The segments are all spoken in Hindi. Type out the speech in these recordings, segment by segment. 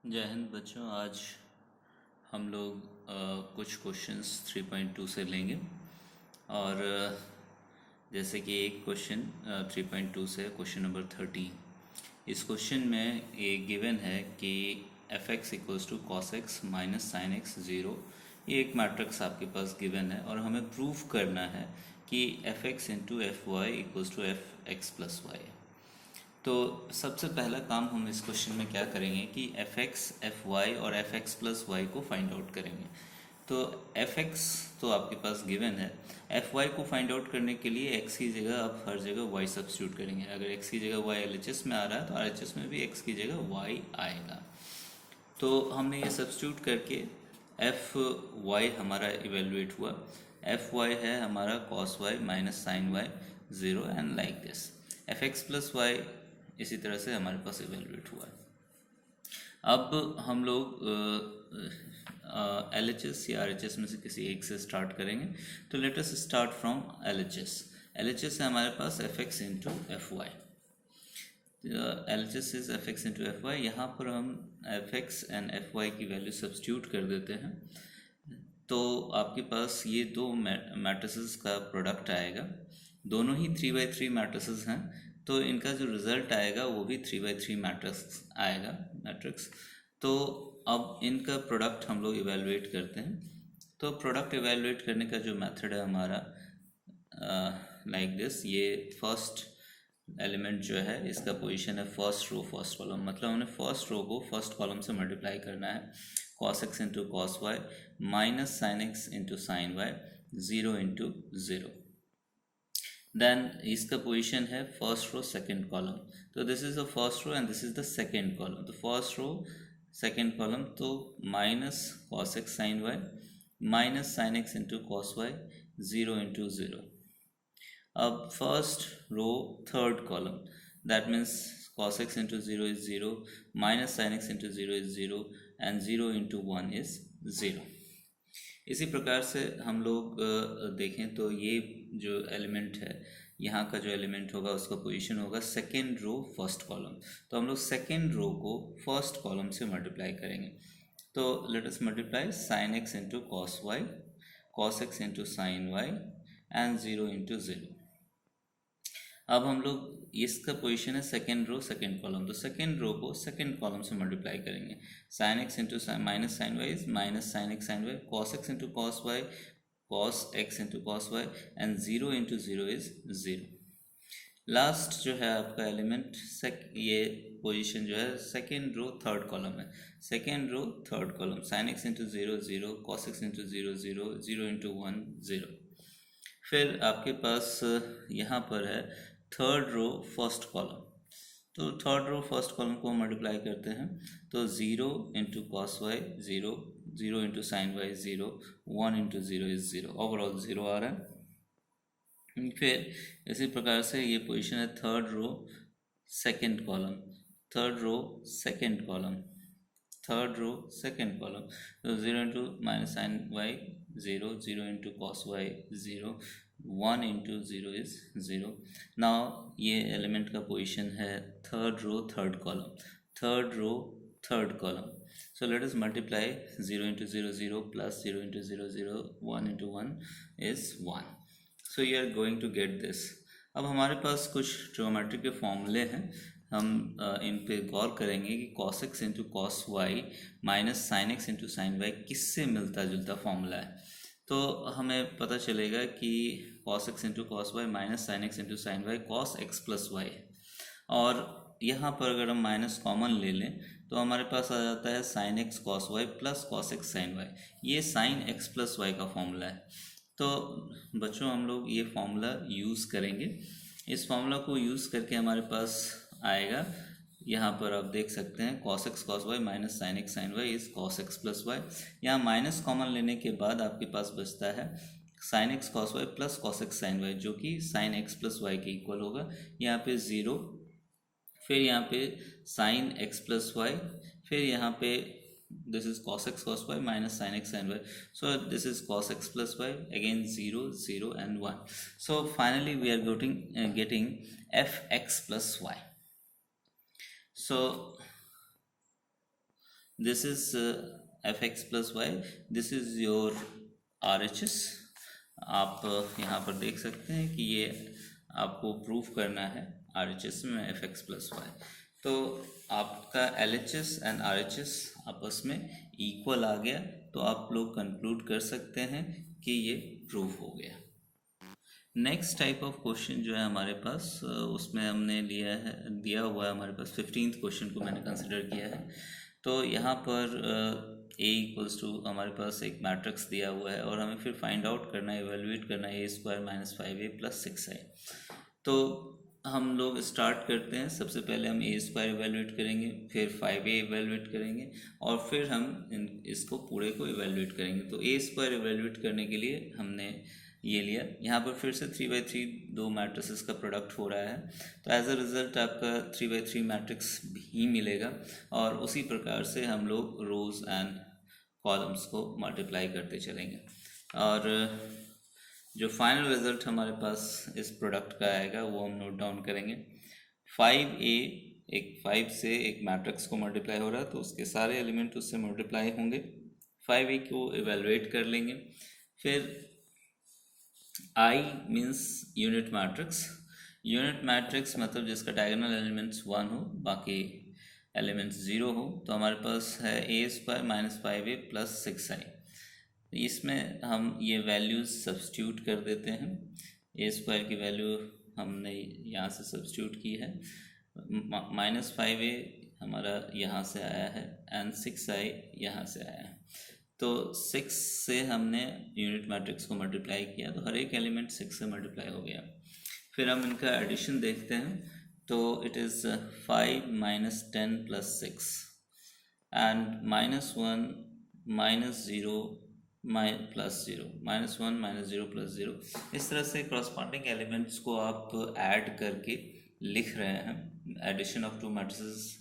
जय हिंद बच्चों। आज हम लोग कुछ क्वेश्चंस 3.2 से लेंगे और जैसे कि एक क्वेश्चन 3.2 से क्वेश्चन नंबर 13। इस क्वेश्चन में ये गिवन है कि F X equals to cos X minus sine X zero. ये एक मैट्रिक्स आपके पास गिवन है और हमें प्रूव करना है कि F x into F Y equals to F X plus Y. तो सबसे पहला काम हम इस क्वेश्चन में क्या करेंगे कि एफ एक्स एफ वाई और एफ एक्स प्लस वाई को फाइंड आउट करेंगे। तो एफ एक्स तो आपके पास गिवन है। एफ वाई को फाइंड आउट करने के लिए एक्स की जगह आप हर जगह वाई सब्सिट्यूट करेंगे। अगर एक्स की जगह वाई एल एच एस में आ रहा है तो आर एच एस में भी एक्स की जगह वाई आएगा। तो हमने ये सब्सिट्यूट करके एफ वाई हमारा इवेलुएट हुआ। एफ वाई है हमारा cos Y minus sine Y zero and like this. F X plus Y इसी तरह से हमारे पास इवेलुएट हुआ है। अब हम लोग एल एच एस या आर एच एस में से किसी एक से स्टार्ट करेंगे। तो let us start from L H S. L H S है हमारे पास f x into F y. L H S is F x into F y. यहाँ पर हम f x and f y की वैल्यू सब्सटीट्यूट कर देते हैं। तो आपके पास ये दो मैट्रिसेस का प्रोडक्ट आएगा। दोनों ही 3/3 मैट्रिसेस हैं, तो इनका जो रिज़ल्ट आएगा वो भी 3/3 मैट्रिक्स आएगा मैट्रिक्स। तो अब इनका प्रोडक्ट हम लोग इवेलुएट करते हैं। तो प्रोडक्ट इवेलुएट करने का जो मेथड है हमारा लाइक दिस। ये फर्स्ट एलिमेंट जो है इसका पोजीशन है फर्स्ट रो फर्स्ट कॉलम, मतलब हमने फर्स्ट रो को फर्स्ट कॉलम से मल्टीप्लाई करना है। Cos x into cos Y minus sine x into sine Y zero into zero. Then इसका पोजीशन है फर्स्ट रो सेकेंड कॉलम। तो this is the first row and this is the second column. तो फर्स्ट रो सेकेंड कॉलम तो minus cos x sine y minus sine x into cos y zero into zero. अब first row third column, that means cos x into 0 is 0, minus sin x into 0 is 0 and 0 into 1 is 0। इसी प्रकार से हम लोग देखें तो ये जो एलिमेंट है यहाँ का जो एलिमेंट होगा उसका पोजीशन होगा सेकेंड रो फर्स्ट कॉलम। तो हम लोग सेकेंड रो को फर्स्ट कॉलम से मल्टीप्लाई करेंगे। तो let us multiply sine x into cos Y cos x into sine Y and zero into zero. अब हम लोग इसका पोजीशन है सेकेंड रो सेकेंड कॉलम, तो सेकेंड रो को सेकेंड कॉलम से मल्टीप्लाई करेंगे। Sine x into minus sine Y is minus sine X sine Y, cos x into cos Y cos x into cos Y and zero into zero is zero. Last जो है आपका एलिमेंट ये पोजीशन जो है सेकेंड रो थर्ड कॉलम है। Second row third column sine x into zero zero cos x into zero zero zero into one zero. फिर आपके पास यहाँ पर है थर्ड रो फर्स्ट कॉलम। तो थर्ड रो फर्स्ट कॉलम को मल्टीप्लाई करते हैं। तो zero into cos y zero zero into sine Y zero one into zero is zero, overall zero आ रहा है। फिर इसी प्रकार से ये पोजीशन है third row second column, third row second column, third row second column. तो zero into minus sine Y zero zero into cos y zero one into zero is zero. Now ये एलिमेंट का पोजीशन है third row third column, third row third column. So let us multiply 0 into 0 0 plus 0 into 0 0 1 into 1 is 1. So you are going to get this. अब हमारे पास कुछ ट्रिग्नोमेट्री के फॉर्मूले हैं। हम इन पे गौर करेंगे कि cos x into cos Y minus sine x into sine Y किससे मिलता जुलता फॉर्मूला है। तो हमें पता चलेगा कि cos x into cos Y minus sine x into sine Y cos x plus Y है। और यहाँ पर अगर हम माइनस कॉमन ले लें तो हमारे पास आ जाता है sine X cos Y plus cos x sine Y. ये साइन एक्स प्लस वाई का फॉर्मूला है। तो बच्चों हम लोग ये फॉर्मूला यूज़ करेंगे। इस फॉर्मूला को यूज़ करके हमारे पास आएगा, यहाँ पर आप देख सकते हैं cos x cos y minus sine X sine Y is cos x plus Y. यहाँ माइनस कॉमन लेने के बाद आपके पास बचता है sine X cos Y plus cos x sine Y, जो कि साइन एक्स प्लस वाई के इक्वल होगा। यहाँ पे ज़ीरो, फिर यहाँ पे साइन एक्स प्लस वाई, फिर यहाँ पे this is cos x cos y minus sin x sin y, so this is cos x plus y, again 0 0 and 1. So finally we are getting fx plus y. So this is F X plus Y, this is your R H S. आप यहाँ पर देख सकते हैं कि ये आपको प्रूफ करना है आर एच एस में एफ एक्स प्लस वाई। तो आपका L H S and are H S आपस में इक्वल आ गया, तो आप लोग कंक्लूड कर सकते हैं कि ये प्रूफ हो गया। नेक्स्ट टाइप ऑफ क्वेश्चन जो है हमारे पास, उसमें हमने दिया हुआ है हमारे पास 15th क्वेश्चन को मैंने कंसिडर किया है। तो यहाँ पर ए इक्वल्स टू हमारे पास एक मैट्रिक्स दिया हुआ है और हमें फिर फाइंड आउट करना है, इवेलुएट करना है a² - 5a + 6i। तो हम लोग स्टार्ट करते हैं, सबसे पहले हम a² इवेलुएट करेंगे, फिर 5a इवेलुएट करेंगे और फिर हम इसको पूरे को इवेलुएट करेंगे। तो a² इवेलुएट करने के लिए हमने ये लिया, यहाँ पर फिर से 3×3 दो मैट्रिसेस का प्रोडक्ट हो रहा है, तो एज अ रिज़ल्ट आपका 3×3 मैट्रिक्स ही मिलेगा और उसी प्रकार से हम लोग रोज़ एंड कॉलम्स को मल्टीप्लाई करते चलेंगे और जो फाइनल रिज़ल्ट हमारे पास इस प्रोडक्ट का आएगा वो हम नोट डाउन करेंगे। 5a एक 5 से एक मैट्रिक्स को मल्टीप्लाई हो रहा है तो उसके सारे एलिमेंट उससे मल्टीप्लाई होंगे। 5a को इवेलुएट कर लेंगे, फिर I means unit matrix. Unit matrix मतलब जिसका डायगोनल एलिमेंट्स 1 हो, बाकी एलिमेंट्स 0 हो। तो हमारे पास है a² - 5a + 6i। इसमें हम ये वैल्यूज़ सब्स्टिट्यूट कर देते हैं। a² की वैल्यू हमने यहाँ से सब्स्टिट्यूट की है, -5a हमारा यहाँ से आया है एंड 6i यहाँ से आया है। तो 6 से हमने यूनिट मैट्रिक्स को मल्टीप्लाई किया तो हर एक एलिमेंट 6 से मल्टीप्लाई हो गया। फिर हम इनका एडिशन देखते हैं, तो इट इज़ 5 - 10 + 6 एंड -1 - 0 + 0 -1 - 0 + 0। इस तरह से क्रॉसपॉन्डिंग एलिमेंट्स को आप ऐड करके लिख रहे हैं। एडिशन ऑफ टू मैट्रिसेस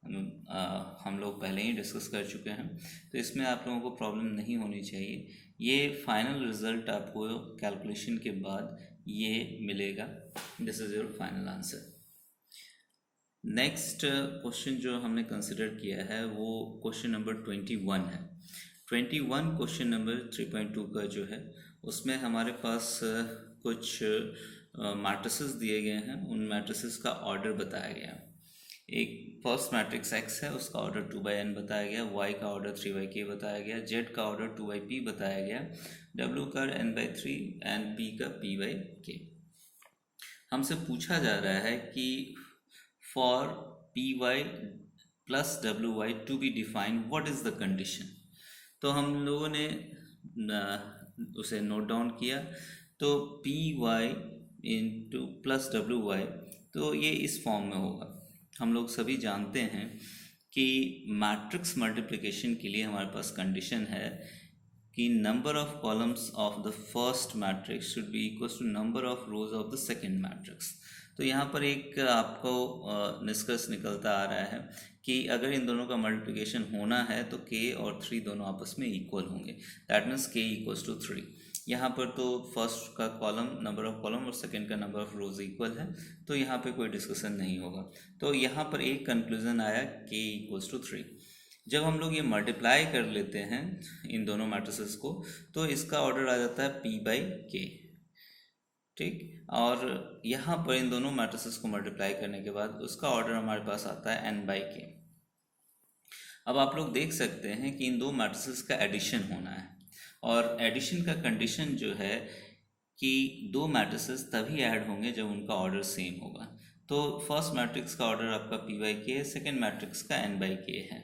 हम लोग पहले ही डिस्कस कर चुके हैं, तो इसमें आप लोगों को प्रॉब्लम नहीं होनी चाहिए। ये फाइनल रिज़ल्ट आपको कैलकुलेशन के बाद ये मिलेगा। This is your final answer. Next question जो हमने कंसिडर किया है वो क्वेश्चन नंबर 21 है। 21 क्वेश्चन नंबर 3.2 का जो है उसमें हमारे पास कुछ मैट्रिसेस दिए गए हैं, उन मैट्रिसेस का ऑर्डर बताया गया। एक फर्स्ट मैट्रिक्स x है, उसका ऑर्डर 2/n बताया गया, y का ऑर्डर 3/k बताया गया, z का ऑर्डर 2/p बताया गया, w का n/3 एंड p का p/k। हमसे पूछा जा रहा है कि for py + wy to be define what is the condition. तो हम लोगों ने उसे नोट डाउन किया। तो py + wy, तो ये इस फॉर्म में होगा। हम लोग सभी जानते हैं कि मैट्रिक्स मल्टीप्लिकेशन के लिए हमारे पास कंडीशन है कि number of columns of the first matrix should be equal to number of rows of the second matrix. तो यहाँ पर एक आपको निष्कर्ष निकलता आ रहा है कि अगर इन दोनों का मल्टीप्लिकेशन होना है तो k और 3 दोनों आपस में इक्वल होंगे, दैट मीन्स k = 3। यहाँ पर तो फर्स्ट का कॉलम नंबर ऑफ कॉलम और सेकंड का नंबर ऑफ रोज इक्वल है, तो यहाँ पे कोई डिस्कशन नहीं होगा। तो यहाँ पर एक कंक्लूजन आया k = 3। जब हम लोग ये मल्टीप्लाई कर लेते हैं इन दोनों मैट्रिसेस को तो इसका ऑर्डर आ जाता है p/k, ठीक। और यहाँ पर इन दोनों मैट्रिसेस को मल्टीप्लाई करने के बाद उसका ऑर्डर हमारे पास आता है n/k। अब आप लोग देख सकते हैं कि इन दो मैट्रिसेस का एडिशन होना है और एडिशन का कंडीशन जो है कि दो मैट्रिसेस तभी ऐड होंगे जब उनका ऑर्डर सेम होगा। तो फर्स्ट मैट्रिक्स का ऑर्डर आपका p/k है, सेकेंड मैट्रिक्स का n/k है।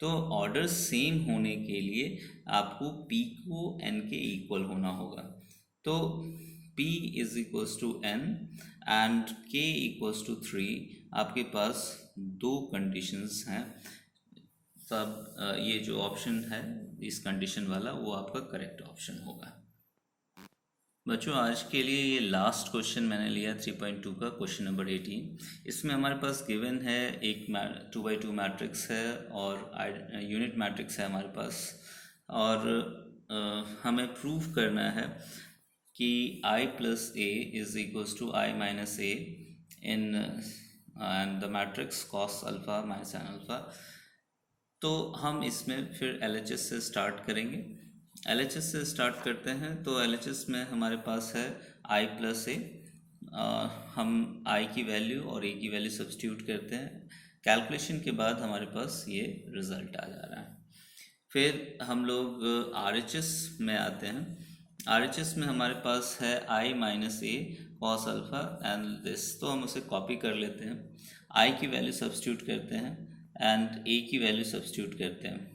तो ऑर्डर सेम होने के लिए आपको p को n के इक्वल होना होगा। तो p = n एंड k = 3। आपके पास दो कंडीशंस हैं, तब ये जो ऑप्शन है इस कंडीशन वाला वो आपका करेक्ट ऑप्शन होगा। बच्चों आज के लिए ये लास्ट क्वेश्चन मैंने लिया 3.2 का, क्वेश्चन नंबर 18। इसमें हमारे पास गिवन है एक 2/2 मैट्रिक्स है और यूनिट मैट्रिक्स है हमारे पास, और हमें प्रूव करना है कि i + a = i - a in and the matrix cos α - sin α तो हम इसमें फिर LHS से स्टार्ट करेंगे। LHS से स्टार्ट करते हैं। तो LHS में हमारे पास है I प्लस ए। हम I की वैल्यू और A की वैल्यू सब्स्टिट्यूट करते हैं। कैलकुलेशन के बाद हमारे पास ये रिज़ल्ट आ जा रहा है। फिर हम लोग RHS में आते हैं। RHS में हमारे पास है I minus A cos alpha and this, तो हम उसे कॉपी कर लेते हैं। I की वैल्यू सब्स्टिट्यूट करते हैं एंड A की वैल्यू सब्स्टिट्यूट करते हैं।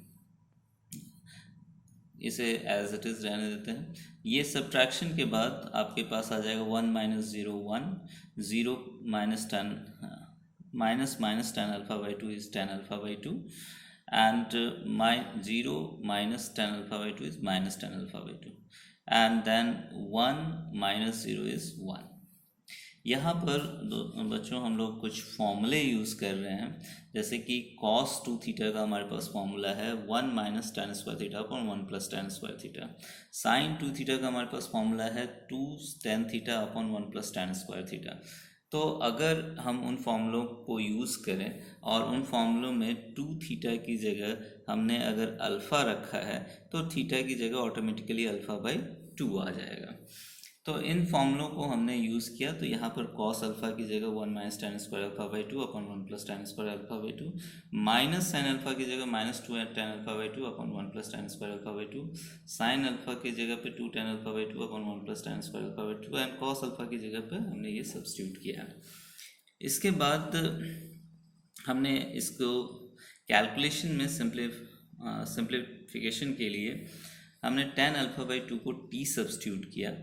इसे एज इट इज़ रहने देते हैं। ये सब्ट्रैक्शन के बाद आपके पास आ जाएगा 1 minus 0 1, 0 minus 10 minus 10 alpha by 2 is 10 alpha by 2 and 0 minus 10 alpha by 2 is minus 10 alpha by 2 and then 1 minus 0 is 1। यहाँ पर बच्चों हम लोग कुछ फॉर्मूले यूज़ कर रहे हैं, जैसे कि cos 2 थीटा का हमारे पास फॉर्मूला है 1 minus tan square theta upon 1 plus tan square theta. Sine 2 theta का हमारे पास फॉर्मूला है 2 tan theta upon 1 plus tan square theta. तो अगर हम उन फॉर्मूलों को यूज़ करें और उन फॉर्मूलों में 2 थीटा की जगह हमने अगर अल्फ़ा रखा है तो थीटा की जगह ऑटोमेटिकली अल्फ़ा बाई 2 आ जाएगा। तो इन फॉर्मूलों को हमने यूज़ किया। तो यहाँ पर कॉस अल्फ़ा की जगह 1 minus tan square alpha by 2 upon 1 plus tan square alpha by 2, minus sine alpha की जगह minus 2 tan alpha by 2 upon 1 plus tan square alpha by 2, sine alpha की जगह पे 2 tan alpha by 2 upon 1 plus tan square alpha by 2 and cos alpha की जगह पे हमने ये सब्स्टिट्यूट किया है। इसके बाद हमने इसको कैलकुलेशन में सिंप्लीफिकेशन के लिए हमने टेन अल्फ़ा बाई 2 को टी सब्स्टिट्यूट किया।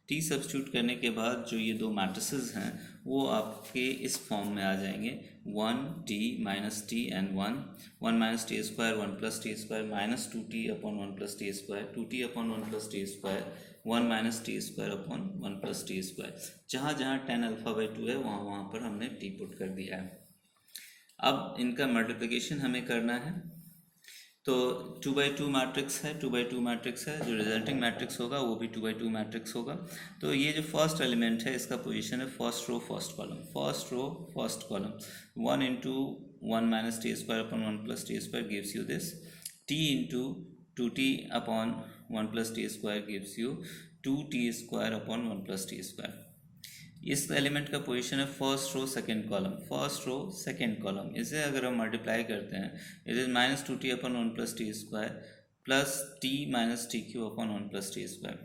टी सब्स्टिट्यूट करने के बाद जो ये दो मैट्रिसेस हैं वो आपके इस फॉर्म में आ जाएंगे 1 T minus t and 1 minus T square 1 plus T square minus 2t upon 1 plus T square 2t upon 1 plus T square 1 minus T square upon 1 plus T square. जहाँ जहाँ टेन अल्फ़ा बाई 2 है वहाँ पर हमने टी पुट कर दिया है। अब इनका मल्टीप्लिकेशन हमें करना है। तो 2/2 मैट्रिक्स है, 2/2 मैट्रिक्स है, जो रिजल्टिंग मैट्रिक्स होगा वो भी 2/2 मैट्रिक्स होगा। तो ये जो फर्स्ट एलिमेंट है इसका पोजीशन है first row first column, first row first column 1 into 1 minus T square upon 1 plus T square gives you this, T into 2t upon 1 plus T square gives you 2t square upon 1 plus T square. इस एलिमेंट का पोजीशन है first row second column, first row second column. इसे अगर हम मल्टीप्लाई करते हैं it is minus 2t upon 1 plus T square plus T minus T Q upon 1 plus T square.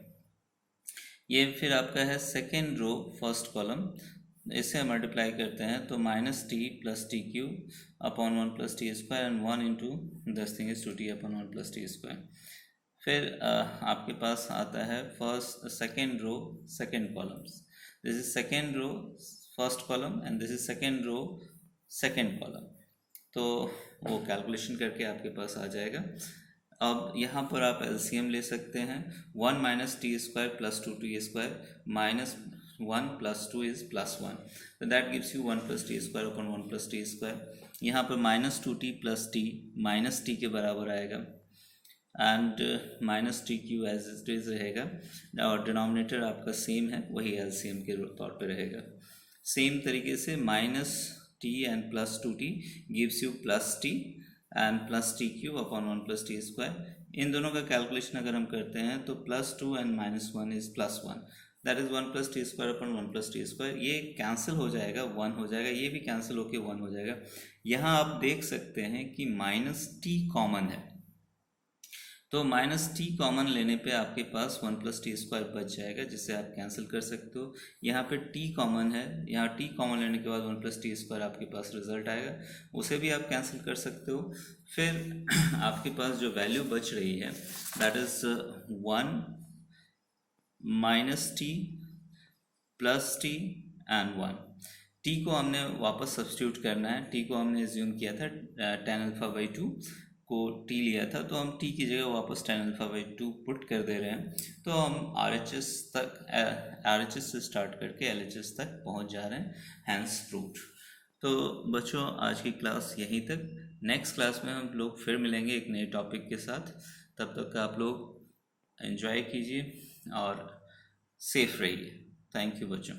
ये फिर आपका है सेकेंड रो फर्स्ट कॉलम, इसे मल्टीप्लाई करते हैं तो minus T plus T Q upon 1 plus T square and 1 into this thing is 2t upon 1 plus T square. फिर आपके पास आता है first second row second columns, this is second row first column and this is second row second column। तो वो कैलकुलेशन करके आपके पास आ जाएगा। अब यहाँ पर आप एलसीएम ले सकते हैं 1 minus T square plus 2t square minus 1 plus 2 is plus 1, तो that gives you 1 plus T square upon 1 plus T square. यहाँ पर minus 2t plus T minus T के बराबर आएगा and minus T Q as it is रहेगा और डिनोमिनेटर आपका सेम है, वही एलसीएम के तौर पे रहेगा। सेम तरीके से minus t and plus 2t gives you plus t and plus T Q upon 1 plus T square. इन दोनों का कैलकुलेशन अगर हम करते हैं तो plus 2 and minus 1 is plus 1, that is 1 plus T square upon 1 plus T square. ये कैंसिल हो जाएगा, 1 हो जाएगा, ये भी कैंसिल होके 1 हो जाएगा। यहाँ आप देख सकते हैं कि माइनस टी कॉमन है, तो माइनस टी कॉमन लेने पे आपके पास 1 प्लस टी स्क्वायर बच जाएगा, जिससे आप कैंसिल कर सकते हो। यहाँ पे टी कॉमन है, यहाँ टी कॉमन लेने के बाद 1 प्लस टी स्क्वायर आपके पास रिजल्ट आएगा, उसे भी आप कैंसिल कर सकते हो। फिर आपके पास जो वैल्यू बच रही है that is 1 minus T plus t and 1। T को हमने वापस सब्स्टिट्यूट करना है, टी को हमने एज्यूम किया था टेन अल्फा बाई 2 को टी लिया था, तो हम टी की जगह वापस टेन अल्फा बाई 2 पुट कर दे रहे हैं। तो हम आरएचएस से स्टार्ट करके एलएचएस तक पहुंच जा रहे हैं, हैंस प्रूव्ड। तो बच्चों आज की क्लास यहीं तक, नेक्स्ट क्लास में हम लोग फिर मिलेंगे एक नए टॉपिक के साथ। तब तक आप लोग एंजॉय कीजिए और सेफ रहिए। थैंक यू बच्चों।